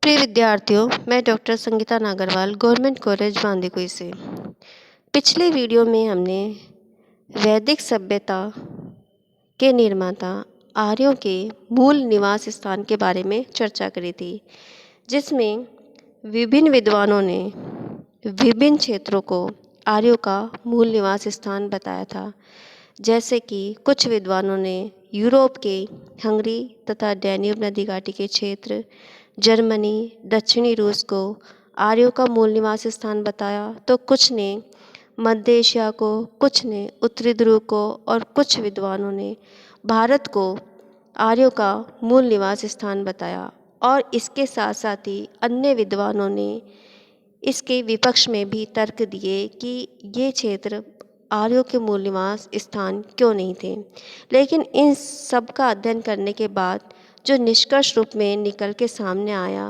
प्रिय विद्यार्थियों, मैं doctor Sangeeta Nagarwal government college Bandikui से। पिछले वीडियो में हमने वैदिक सभ्यता के निर्माता आर्यों के मूल निवास स्थान के बारे में चर्चा करी थी, जिसमें विभिन्न विद्वानों ने विभिन्न क्षेत्रों को आर्यों का मूल निवास स्थान बताया था। जैसे कि कुछ विद्वानों ने यूरोप के हंगरी तथा डैन्यूब नदी घाटी के क्षेत्र, जर्मनी, दक्षिणी रूस को आर्यों का मूल निवास स्थान बताया, तो कुछ ने मध्य एशिया को, कुछ ने उत्तरी ध्रुव को और कुछ विद्वानों ने भारत को आर्यों का मूल निवास स्थान बताया। और इसके साथ साथ ही अन्य विद्वानों ने इसके विपक्ष में भी तर्क दिए कि ये क्षेत्र आर्यों के मूल निवास स्थान क्यों नहीं थे। लेकिन इन सब का अध्ययन करने के बाद जो निष्कर्ष रूप में निकल के सामने आया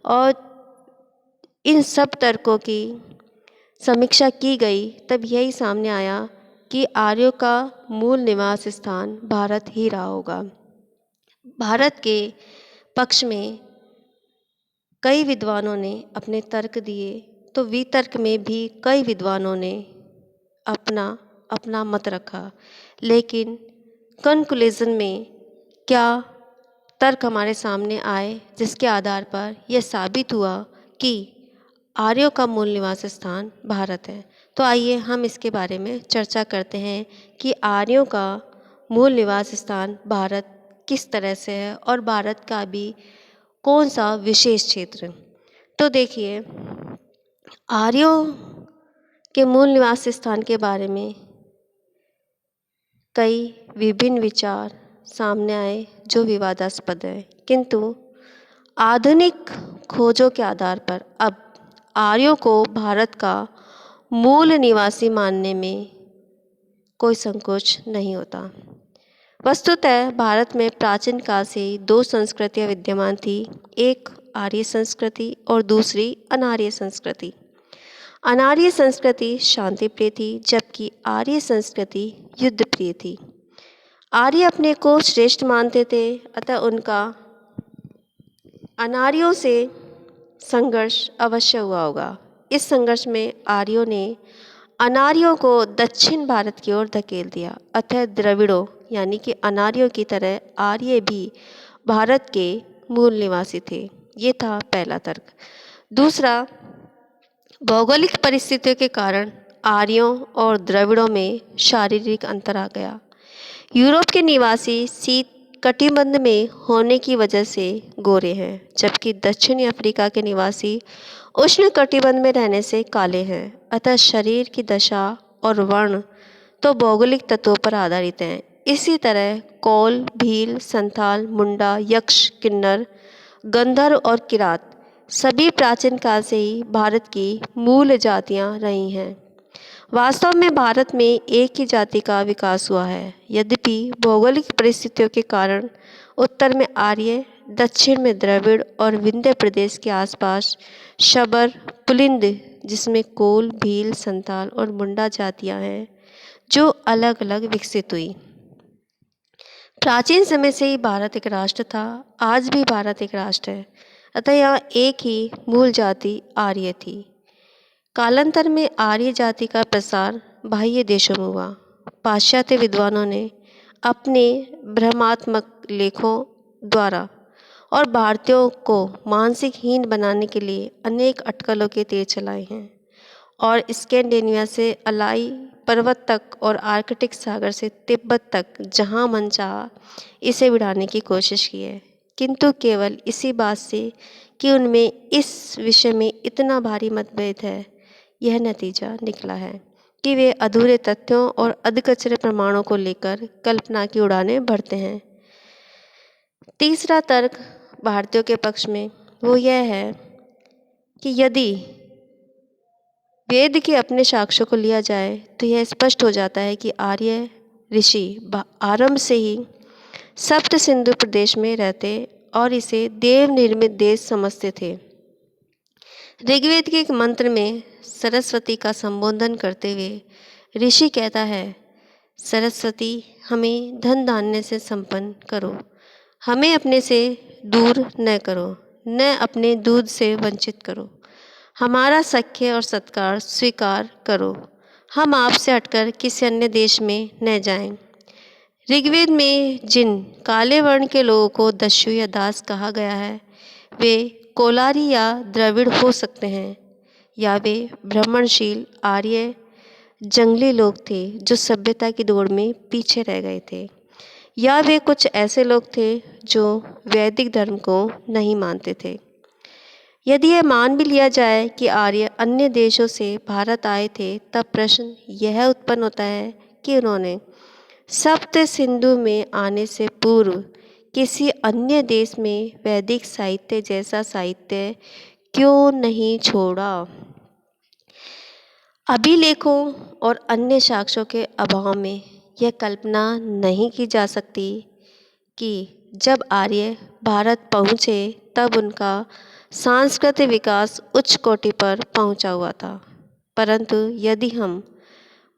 और इन सब तर्कों की समीक्षा की गई, तब यही सामने आया कि आर्यों का मूल निवास स्थान भारत ही रहा होगा। भारत के पक्ष में कई विद्वानों ने अपने तर्क दिए, तो वितर्क में भी कई विद्वानों ने अपना अपना मत रखा। लेकिन कंक्लूजन में क्या तर्क हमारे सामने आए, जिसके आधार पर यह साबित हुआ कि आर्यों का मूल निवास स्थान भारत है। तो आइए हम इसके बारे में चर्चा करते हैं कि आर्यों का मूल निवास स्थान भारत किस तरह से है और भारत का भी कौन सा विशेष क्षेत्र। तो देखिए, आर्यों के मूल निवास स्थान के बारे में कई विभिन्न विचार सामने आए जो विवादास्पद है, किंतु आधुनिक खोजों के आधार पर अब आर्यों को भारत का मूल निवासी मानने में कोई संकोच नहीं होता। वस्तुतः भारत में प्राचीन काल से ही दो संस्कृतियाँ विद्यमान थी, एक आर्य संस्कृति और दूसरी अनार्य संस्कृति। अनार्य संस्कृति शांति प्रिय थी, जबकि आर्य संस्कृति युद्ध प्रिय थी। आर्य अपने को श्रेष्ठ मानते थे, अतः उनका अनार्यों से संघर्ष अवश्य हुआ होगा। इस संघर्ष में आर्यों ने अनार्यों को दक्षिण भारत की ओर धकेल दिया, अतः द्रविड़ों यानी कि अनार्यों की तरह आर्य भी भारत के मूल निवासी थे। ये था पहला तर्क। दूसरा, भौगोलिक परिस्थितियों के कारण आर्यों और द्रविड़ों में शारीरिक अंतर आ गया। यूरोप के निवासी शीत कटिबंध में होने की वजह से गोरे हैं, जबकि दक्षिणी अफ्रीका के निवासी उष्ण कटिबंध में रहने से काले हैं। अतः शरीर की दशा और वर्ण तो भौगोलिक तत्वों पर आधारित हैं। इसी तरह कौल, भील, संथाल, मुंडा, यक्ष, किन्नर, गंधर्व और किरात सभी प्राचीन काल से ही भारत की मूल जातियां रही हैं। वास्तव में भारत में एक ही जाति का विकास हुआ है, यद्यपि भौगोलिक परिस्थितियों के कारण उत्तर में आर्य, दक्षिण में द्रविड़ और विंध्य प्रदेश के आसपास शबर, पुलिंद, जिसमें कोल, भील, संथाल और मुंडा जातियां हैं, जो अलग अलग विकसित हुई। प्राचीन समय से ही भारत एक राष्ट्र था, आज भी भारत एक राष्ट्र है, अतः यहाँ एक ही मूल जाति आर्य थी। कालांतर में आर्य जाति का प्रसार बाह्य देशों में हुआ। पाश्चात्य विद्वानों ने अपने भ्रमात्मक लेखों द्वारा और भारतीयों को मानसिक हीन बनाने के लिए अनेक अटकलों के तीर चलाए हैं और स्कैंडिनेविया से अलाई पर्वत तक और आर्कटिक सागर से तिब्बत तक जहां मन चाहा इसे भिड़ाने की कोशिश की है, किंतु केवल इसी बात से कि उनमें इस विषय में इतना भारी मतभेद है, यह नतीजा निकला है कि वे अधूरे तथ्यों और अधकचरे प्रमाणों को लेकर कल्पना की उड़ानें भरते हैं। तीसरा तर्क भारतीयों के पक्ष में वो यह है कि यदि वेद के अपने साक्ष्यों को लिया जाए तो यह स्पष्ट हो जाता है कि आर्य ऋषि आरंभ से ही सप्त सिंधु प्रदेश में रहते और इसे देव निर्मित देश समझते थे। ऋग्वेद के एक मंत्र में सरस्वती का संबोधन करते हुए ऋषि कहता है, सरस्वती हमें धन धान्य से संपन्न करो, हमें अपने से दूर न करो, न अपने दूध से वंचित करो। हमारा सख्य और सत्कार स्वीकार करो। हम आपसे हटकर किसी अन्य देश में न जाएं। ऋग्वेद में जिन काले वर्ण के लोगों को दस्यु या दास कहा गया है, वे कोलारी या द्रविड़ हो सकते हैं, या वे ब्राह्मणशील आर्य जंगली लोग थे जो सभ्यता की दौड़ में पीछे रह गए थे, या वे कुछ ऐसे लोग थे जो वैदिक धर्म को नहीं मानते थे। यदि यह मान भी लिया जाए कि आर्य अन्य देशों से भारत आए थे, तब प्रश्न यह उत्पन्न होता है कि उन्होंने सप्त सिंधु में आने से पूर्व किसी अन्य देश में वैदिक साहित्य जैसा साहित्य क्यों नहीं छोड़ा। अभिलेखों और अन्य साक्ष्यों के अभाव में यह कल्पना नहीं की जा सकती कि जब आर्य भारत पहुँचे तब उनका सांस्कृतिक विकास उच्च कोटि पर पहुँचा हुआ था। परंतु यदि हम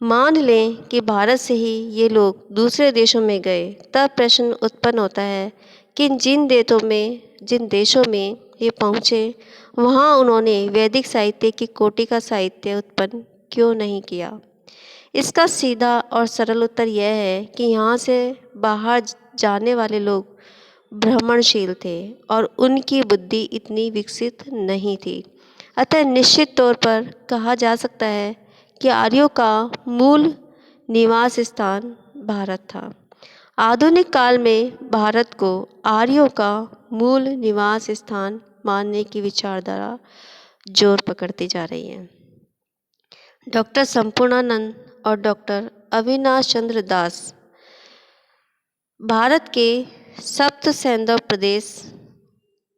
मान लें कि भारत से ही ये लोग दूसरे देशों में गए, तब प्रश्न उत्पन्न होता है कि जिन देशों में ये पहुँचे, वहाँ उन्होंने वैदिक साहित्य की कोटि का साहित्य उत्पन्न क्यों नहीं किया। इसका सीधा और सरल उत्तर यह है कि यहाँ से बाहर जाने वाले लोग भ्रमणशील थे और उनकी बुद्धि इतनी विकसित नहीं थी। अतः निश्चित तौर पर कहा जा सकता है कि आर्यों का मूल निवास स्थान भारत था। आधुनिक काल में भारत को आर्यों का मूल निवास स्थान मानने की विचारधारा जोर पकड़ती जा रही है। डॉक्टर संपूर्णानंद और डॉक्टर अविनाश चंद्र दास भारत के सप्त सैंधव प्रदेश,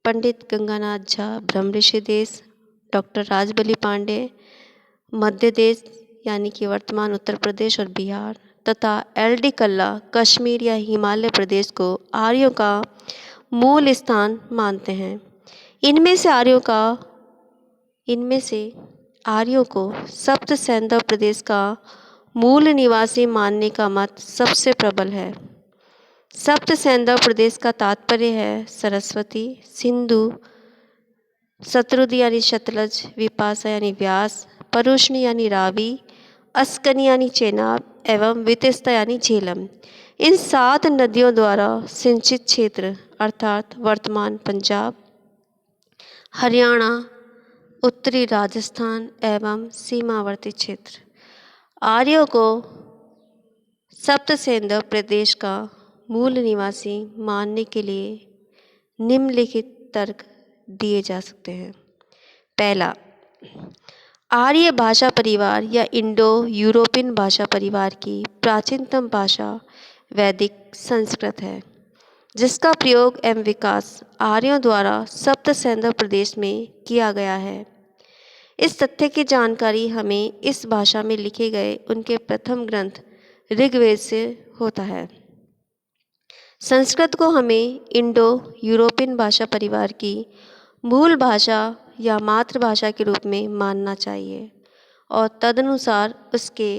पंडित गंगानाथ झा ब्रह्मऋषि देश, डॉक्टर राजबली पांडे मध्य देश यानी कि वर्तमान उत्तर प्रदेश और बिहार, तथा LD कल्ला कश्मीर या हिमालय प्रदेश को आर्यों का मूल स्थान मानते हैं। इनमें से आर्यों को सप्त सैंधव प्रदेश का मूल निवासी मानने का मत सबसे प्रबल है। सप्त सैंधव प्रदेश का तात्पर्य है सरस्वती, सिंधु, शतरुद्ध यानी सतलज, विपाशा यानी व्यास, परुष्णी यानी रावी, अस्कनी यानी चेनाब एवं वितस्ता यानी झेलम। इन 7 नदियों द्वारा सिंचित क्षेत्र अर्थात वर्तमान पंजाब, हरियाणा, उत्तरी राजस्थान एवं सीमावर्ती क्षेत्र। आर्यों को सप्त सैंधव प्रदेश का मूल निवासी मानने के लिए निम्नलिखित तर्क दिए जा सकते हैं। पहला, आर्य भाषा परिवार या इंडो यूरोपियन भाषा परिवार की प्राचीनतम भाषा वैदिक संस्कृत है, जिसका प्रयोग एवं विकास आर्यों द्वारा सप्त सैंधव प्रदेश में किया गया है। इस तथ्य की जानकारी हमें इस भाषा में लिखे गए उनके प्रथम ग्रंथ ऋग्वेद से होता है। संस्कृत को हमें इंडो यूरोपियन भाषा परिवार की मूल भाषा या मातृभाषा के रूप में मानना चाहिए और तदनुसार उसके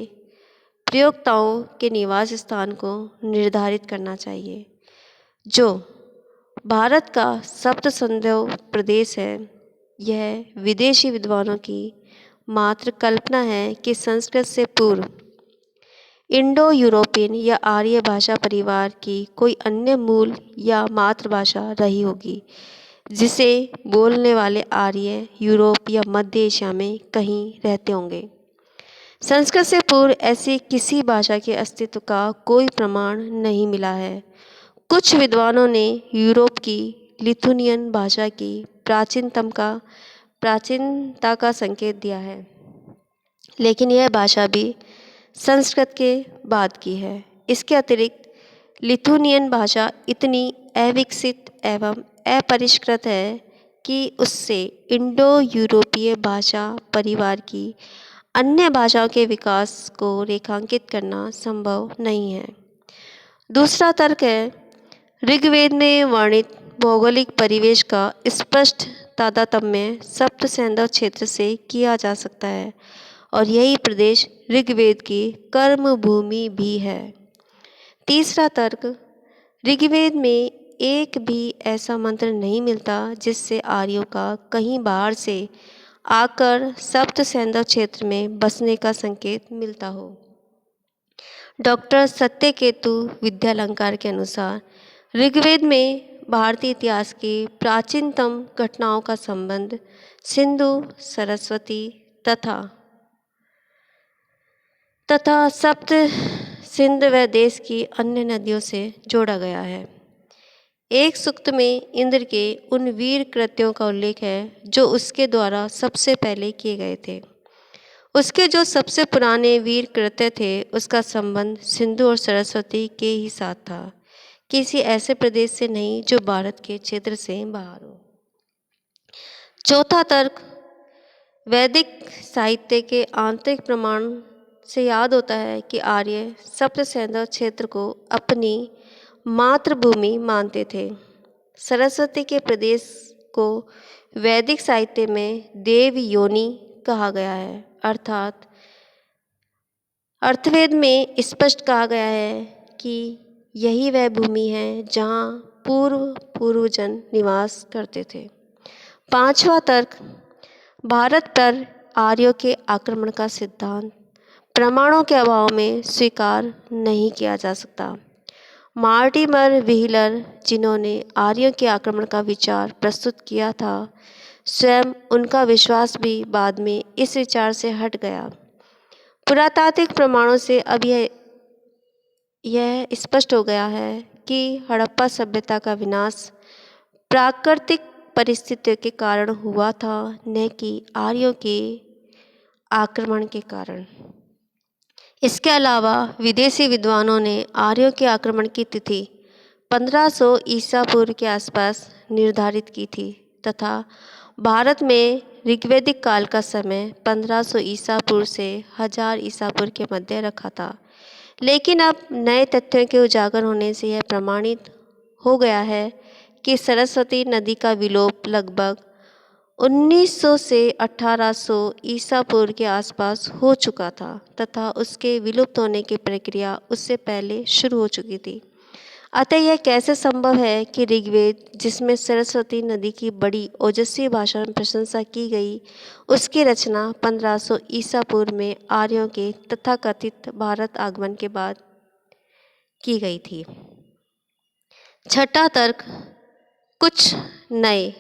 प्रयोक्ताओं के निवास स्थान को निर्धारित करना चाहिए। जो भारत का सप्त सैंधव प्रदेश है, यह विदेशी विद्वानों की मात्र कल्पना है कि संस्कृत से पूर्व इंडो यूरोपियन या आर्य भाषा परिवार की कोई अन्य मूल या मातृभाषा रही होगी, जिसे बोलने वाले आर्य यूरोप या मध्य एशिया में कहीं रहते होंगे। संस्कृत से पूर्व ऐसी किसी भाषा के अस्तित्व का कोई प्रमाण नहीं मिला है। कुछ विद्वानों ने यूरोप की लिथुनियन भाषा की प्राचीनता का संकेत दिया है, लेकिन यह भाषा भी संस्कृत के बाद की है। इसके अतिरिक्त लिथुनियन भाषा इतनी अविकसित एवं अपरिष्कृत है कि उससे इंडो यूरोपीय भाषा परिवार की अन्य भाषाओं के विकास को रेखांकित करना संभव नहीं है। दूसरा तर्क है, ऋग्वेद में वर्णित भौगोलिक परिवेश का स्पष्ट तारतम्य सप्त सैंधव क्षेत्र से किया जा सकता है और यही प्रदेश ऋग्वेद की कर्म भूमि भी है। तीसरा तर्क, ऋग्वेद में एक भी ऐसा मंत्र नहीं मिलता जिससे आर्यों का कहीं बाहर से आकर सप्त सैंधव क्षेत्र में बसने का संकेत मिलता हो। डॉक्टर सत्यकेतु विद्यालंकार के अनुसार ऋग्वेद में भारतीय इतिहास की प्राचीनतम घटनाओं का संबंध सिंधु, सरस्वती तथा सप्त सिंध व देश की अन्य नदियों से जोड़ा गया है। एक सूक्त में इंद्र के उन वीर कृत्यों का उल्लेख है जो उसके द्वारा सबसे पहले किए गए थे। उसके जो सबसे पुराने वीर कृत्य थे उसका संबंध सिंधु और सरस्वती के ही साथ था, किसी ऐसे प्रदेश से नहीं जो भारत के क्षेत्र से बाहर हो। चौथा तर्क वैदिक साहित्य के आंतरिक प्रमाण से याद होता है कि आर्य सप्त सैंधव क्षेत्र को अपनी मातृभूमि मानते थे। सरस्वती के प्रदेश को वैदिक साहित्य में देव योनि कहा गया है, अर्थात अर्थवेद में स्पष्ट कहा गया है कि यही वह भूमि है जहाँ पूर्वजन निवास करते थे। पांचवा तर्क भारत पर आर्यों के आक्रमण का सिद्धांत प्रमाणों के अभाव में स्वीकार नहीं किया जा सकता। मार्टिमर व्हीलर, जिन्होंने आर्यों के आक्रमण का विचार प्रस्तुत किया था, स्वयं उनका विश्वास भी बाद में इस विचार से हट गया। पुरातात्विक प्रमाणों से अब यह स्पष्ट हो गया है कि हड़प्पा सभ्यता का विनाश प्राकृतिक परिस्थितियों के कारण हुआ था, न कि आर्यों के आक्रमण के कारण। इसके अलावा विदेशी विद्वानों ने आर्यों के आक्रमण की तिथि 1500 ईसा पूर्व के आसपास निर्धारित की थी तथा भारत में ऋग्वैदिक काल का समय 1500 ईसा पूर्व से 1000 ईसा पूर्व के मध्य रखा था। लेकिन अब नए तथ्यों के उजागर होने से यह प्रमाणित हो गया है कि सरस्वती नदी का विलोप लगभग 1900 से 1800 ईसा पूर्व के आसपास हो चुका था तथा उसके विलुप्त होने की प्रक्रिया उससे पहले शुरू हो चुकी थी। अतः यह कैसे संभव है कि ऋग्वेद, जिसमें सरस्वती नदी की बड़ी ओजस्वी भाषा में प्रशंसा की गई, उसकी रचना 1500 ईसा पूर्व में आर्यों के तथाकथित भारत आगमन के बाद की गई थी। छठा तर्क कुछ नए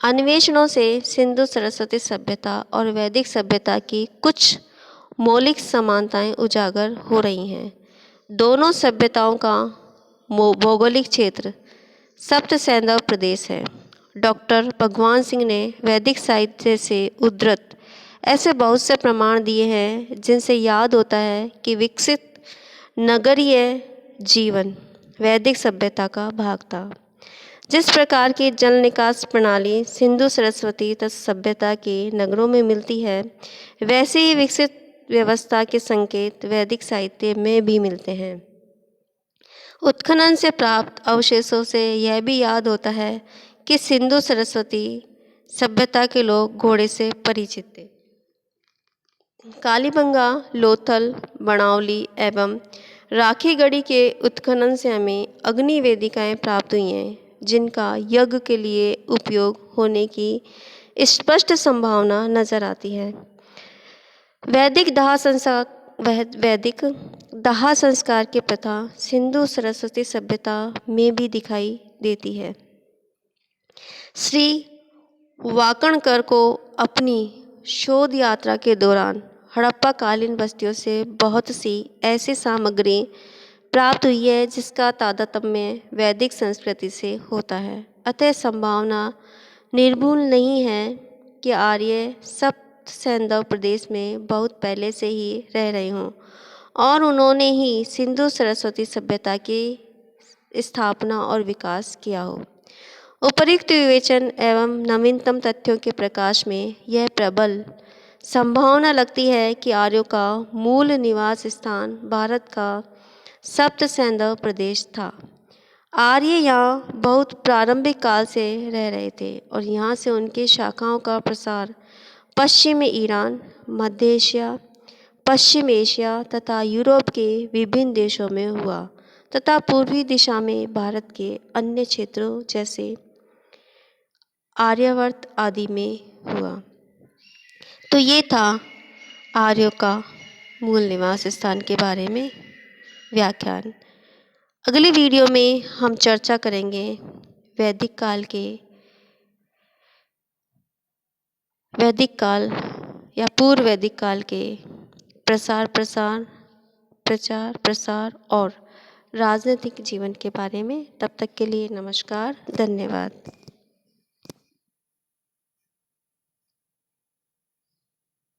अन्वेषणों से सिंधु सरस्वती सभ्यता और वैदिक सभ्यता की कुछ मौलिक समानताएं उजागर हो रही हैं। दोनों सभ्यताओं का भौगोलिक क्षेत्र सप्त सैंधव प्रदेश है। डॉक्टर भगवान सिंह ने वैदिक साहित्य से उद्धृत ऐसे बहुत से प्रमाण दिए हैं जिनसे याद होता है कि विकसित नगरीय जीवन वैदिक सभ्यता का भाग था। जिस प्रकार की जल निकास प्रणाली सिंधु सरस्वती सभ्यता के नगरों में मिलती है, वैसे ही विकसित व्यवस्था के संकेत वैदिक साहित्य में भी मिलते हैं। उत्खनन से प्राप्त अवशेषों से यह भी याद होता है कि सिंधु सरस्वती सभ्यता के लोग घोड़े से परिचित थे। कालीबंगा, लोथल, बणावली एवं राखीगढ़ी के उत्खनन से हमें अग्नि वेदिकाएं प्राप्त हुई हैं, जिनका यज्ञ के लिए उपयोग होने की स्पष्ट संभावना नजर आती है। वैदिक दाह संस्कार की प्रथा सिंधु सरस्वती सभ्यता में भी दिखाई देती है। श्री वाकणकर को अपनी शोध यात्रा के दौरान हड़प्पा कालीन बस्तियों से बहुत सी ऐसी सामग्री प्राप्त हुई है जिसका तादात्म्य वैदिक संस्कृति से होता है। अतः संभावना निर्भूल नहीं है कि आर्य सप्त सैंधव प्रदेश में बहुत पहले से ही रह रहे हों और उन्होंने ही सिंधु सरस्वती सभ्यता की स्थापना और विकास किया हो। उपर्युक्त विवेचन एवं नवीनतम तथ्यों के प्रकाश में यह प्रबल संभावना लगती है कि आर्यों का मूल निवास स्थान भारत का सप्त सैंधव प्रदेश था। आर्य यहाँ बहुत प्रारंभिक काल से रह रहे थे और यहाँ से उनकी शाखाओं का प्रसार पश्चिमी ईरान, मध्य एशिया, पश्चिम एशिया तथा यूरोप के विभिन्न देशों में हुआ तथा पूर्वी दिशा में भारत के अन्य क्षेत्रों जैसे आर्यावर्त आदि में हुआ। तो ये था आर्यों का मूल निवास स्थान के बारे में व्याख्यान। अगली वीडियो में हम चर्चा करेंगे वैदिक काल या पूर्व वैदिक काल के प्रचार प्रसार और राजनीतिक जीवन के बारे में। तब तक के लिए नमस्कार, धन्यवाद।